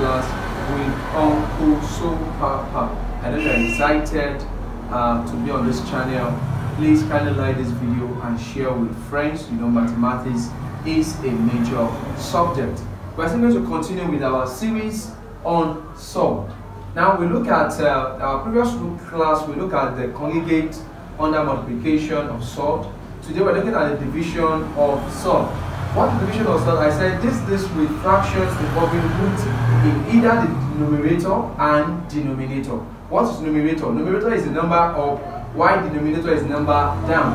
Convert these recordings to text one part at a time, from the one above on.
class with Uncle Sopapa. I know you're excited to be on this channel. Please kindly like this video and share with friends. You know, mathematics is a major subject. We're still going to continue with our series on solved. Now we look at our previous class. We look at the conjugate under multiplication of solved. Today we're looking at the division of solved. What division of solved? I said this with fractions involving roots in either the numerator and denominator. What is numerator? Numerator is the number up, while denominator is the number down,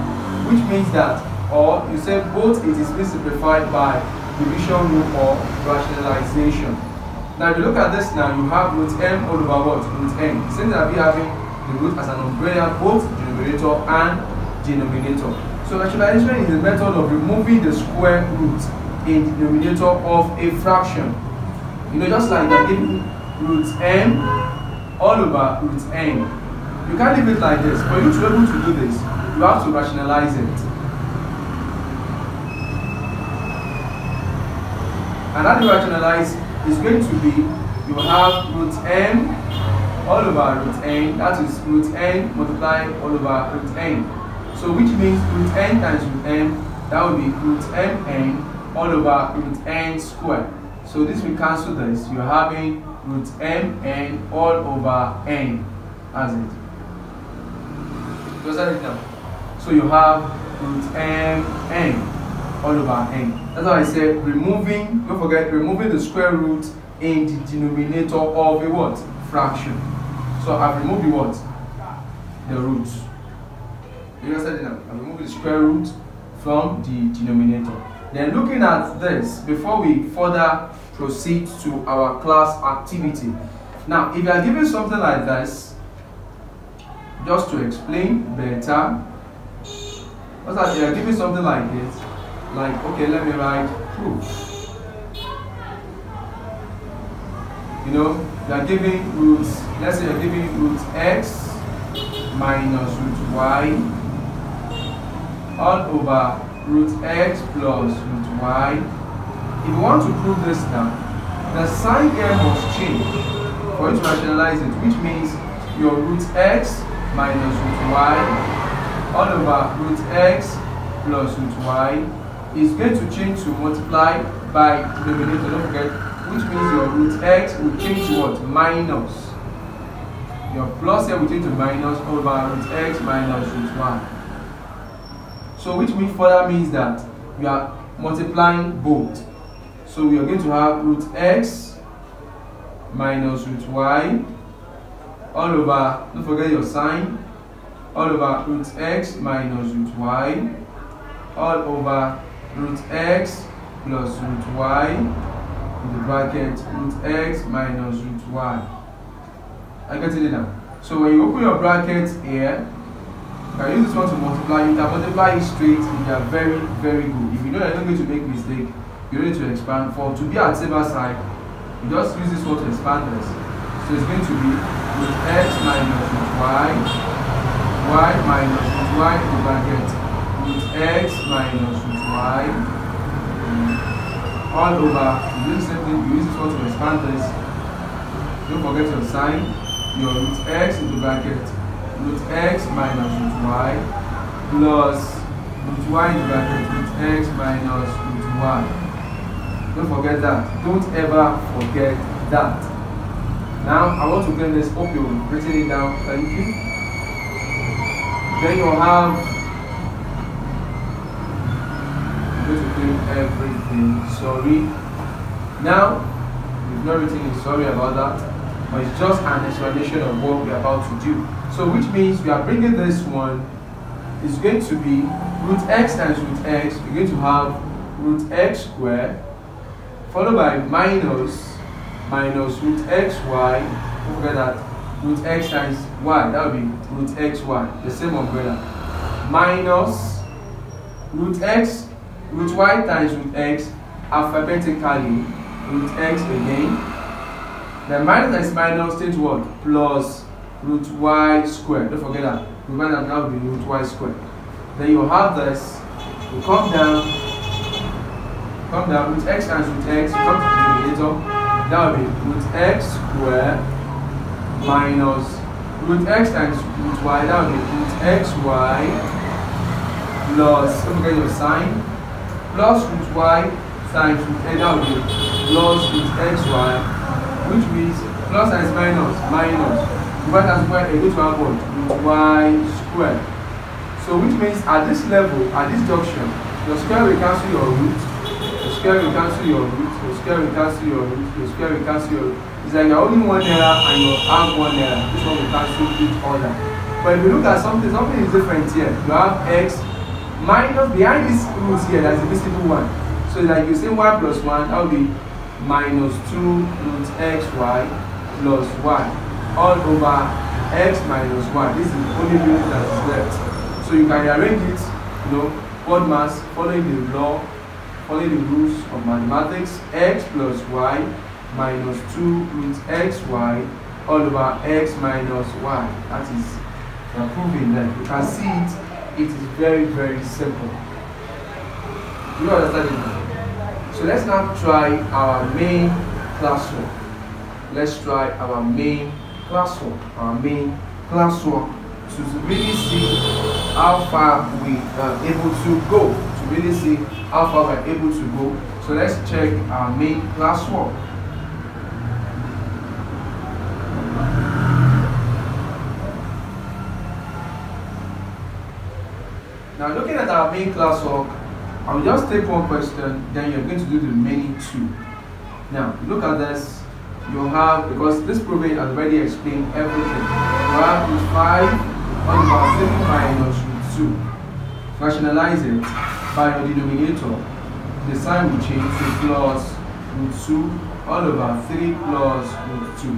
which means that, or you say both, it is being simplified by division rule or rationalization. Now if you look at this now, you have root m all over what? Root n. Since that we having the root as an umbrella, both the numerator and denominator. So rationalization is the method of removing the square root in the denominator of a fraction. You know, just like they're giving root m all over root n. You can't leave it like this. For you to be able to do this, you have to rationalize it. And how do you rationalize? Is going to be, you have root m all over root n, that is root n multiplied all over root n. So which means root n times root n, that would be root mn all over root n squared. So this will cancel this. You're having root mn all over n as it. Does that it now? So you have root mn all over n. That's why I said removing, don't forget, removing the square root in the denominator of a what? Fraction. So I've removed the what? The root. You understand it now? I've removed the square root from the denominator. Then looking at this, before we further proceed to our class activity. Now, if you are given something like this, just to explain better, what's that? You are given something like this. Like, okay, let me write proof. You know, you are giving roots, let's say you are giving root x minus root y all over root x plus root y. If you want to prove this now, the sign here must change for you to rationalize it, which means your root x minus root y all over root x plus root y is going to change to multiply by denominator, don't forget, which means your root x will change to what? Minus. Your plus here will change to minus over root x minus root y. So which means further means that we are multiplying both. So we are going to have root x minus root y all over, don't forget your sign, all over root x minus root y all over root x plus root y in the bracket root x minus root y. I get it now. So when you open your bracket here, you can use this one to multiply. You can multiply it straight if you are very, very good. If you know you're not going to make mistake, you don't need to expand. For to be at safer side, you just use this one to expand this. So it's going to be root x minus root y minus root y in the bracket root x minus root y all over. You use the same thing, you use this one to expand this. Don't forget your sign, your root x in the bracket root x minus root y plus root y in the bracket root x minus root y. Don't forget that. Don't ever forget that. Now I want to get this. Hope you've written it down. Thank you. Then you'll have to do everything. Sorry. Now we've not written it. Sorry about that. But it's just an explanation of what we're about to do. So which means we are bringing this one is going to be root x times root x. We're going to have root x squared followed by minus root xy. Don't forget that root x times y, that would be root xy, the same umbrella, minus root y times root x alphabetically, root x again, then minus times minus change what? Plus root y squared. Don't forget that. Remember that would be root y squared. Then you have this, you come down, root x times root x, you come to the denominator, that will be root x squared minus root x times root y, that will be root xy plus, don't forget your sign, plus root y times root a, that will be plus root xy, which means plus times minus, divide as square, a root one word, root y squared. So which means at this level, at this junction, your square will cancel your root, your square will cancel your root, your square will cancel your root, your square will cancel your root. It's like you're only 1 error and you have 1 error. This one will cancel each other. But if you look at something is different here. You have x minus, behind this root here, there's a visible one. So like you say 1 plus 1, that will be minus 2 root xy plus y all over x minus y. This is the only unit that is left. So you can rearrange it, word mass, following the law, following the rules of mathematics. X plus y minus 2 root xy all over x minus y. That is proving that you can see it. It is very, very simple. Do you understand it? So let's now try our main classwork. Let's try our main classwork. To really see how far we are able to go. So let's check our main classwork. Now looking at our main classwork, I will just take one question, then you're going to do the remaining 2. Now look at this. You have, because this program has already explained everything, you have root 5 all over 3 minus root 2. Rationalize it by your denominator. The sign will change to plus root 2 all over 3 plus root 2.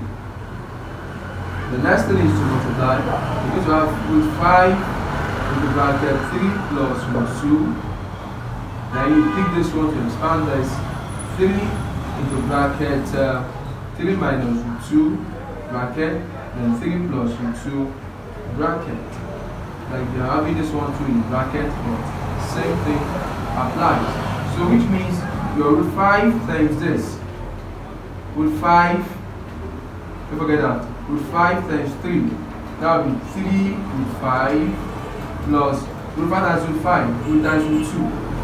The next thing is to multiply, because you have root 5 into bracket 3 plus root 2. Then you pick this one to expand this 3 into bracket 3 minus root 2 bracket, then 3 plus root 2 bracket. Like you are having this one too in bracket, but same thing applies. So which means your root 5 times this. Root 5, don't forget that. Root 5 times 3. That will be 3 root 5 plus root 5 times root 5, root times root 2.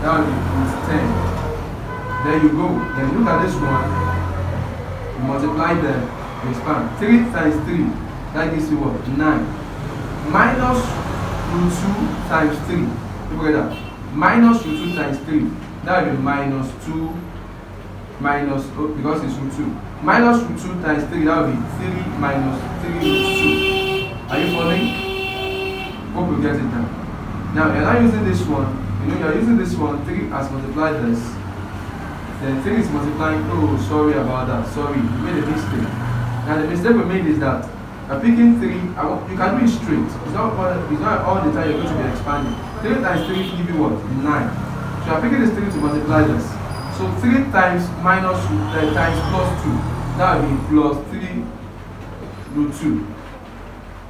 That will be root 10. There you go. Then look at this one. You multiply them, expand. 3 times 3, that gives you what? 9. Minus root 2 times 3. Don't forget that. Minus root 2 times 3. That will be minus 2 minus, because it's root 2. Minus root 2 times 3, that will be 3 minus 3 root 2. Are you following? Hope you get it now. Now you're not using this one. You're using this one. 3 has multiplied this. Then 3 is multiplying. Oh, sorry about that. Sorry, you made a mistake. Now the mistake we made is that picking 3, you can do it straight. It's not all the time you're going to be expanding. 3 times 3 give you what? 9. So you're picking this 3 to multiply this. So 3 times minus times plus 2. That will be plus 3 root 2.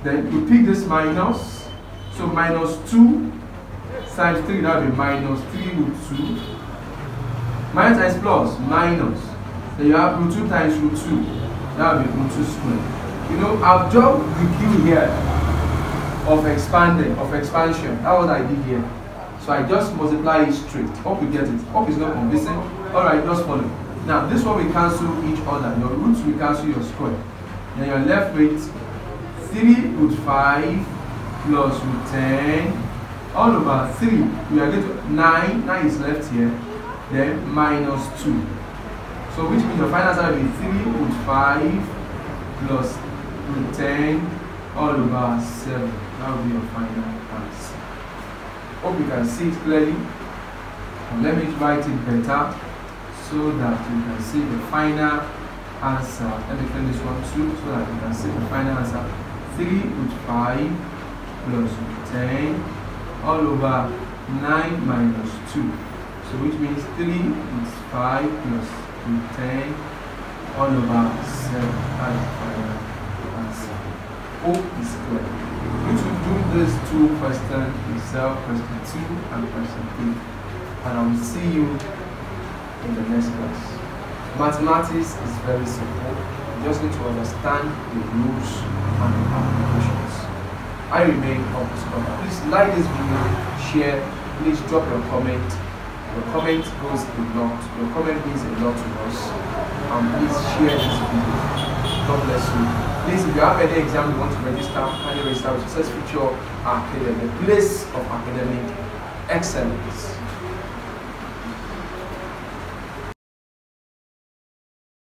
Then you pick this minus. So minus 2 times 3, that will be minus 3 root 2. Minus times plus, minus. Then you have root 2 times root 2. That will be root 2 squared. I've dropped the key here of expansion. That's what I did here. So I just multiply it straight. Hope you get it. Hope it's not convincing. Alright, just follow. Now this one will cancel each other. Your roots will cancel your square. Then you're left with 3 root 5 plus root 10 all over 3. We are going to 9. 9 is left here. Then minus 2. So which means your final answer will be 3 root 5 plus root 10 all over 7. That will be your final answer. Hope you can see it clearly. And let me write it better so that you can see the final answer. Let me finish this one too so that you can see the final answer. 3 root 5 plus root 10 all over 9 minus 2. So which means 3 root 5 plus root 10 all over 7. That is the final answer. Hope is clear. We should do these 2 questions itself, question 2 and question 3. And I will see you in the next class. Mathematics is very simple. You just need to understand the rules and the applications. I remain Uncle Sopapa. Please like this video, share, please drop your comment. Your comment goes a lot. Your comment means a lot to us. And please share this video. God bless you. Please, if you have any exam you want to register, kindly register with Success Future Academy, the place of academic excellence.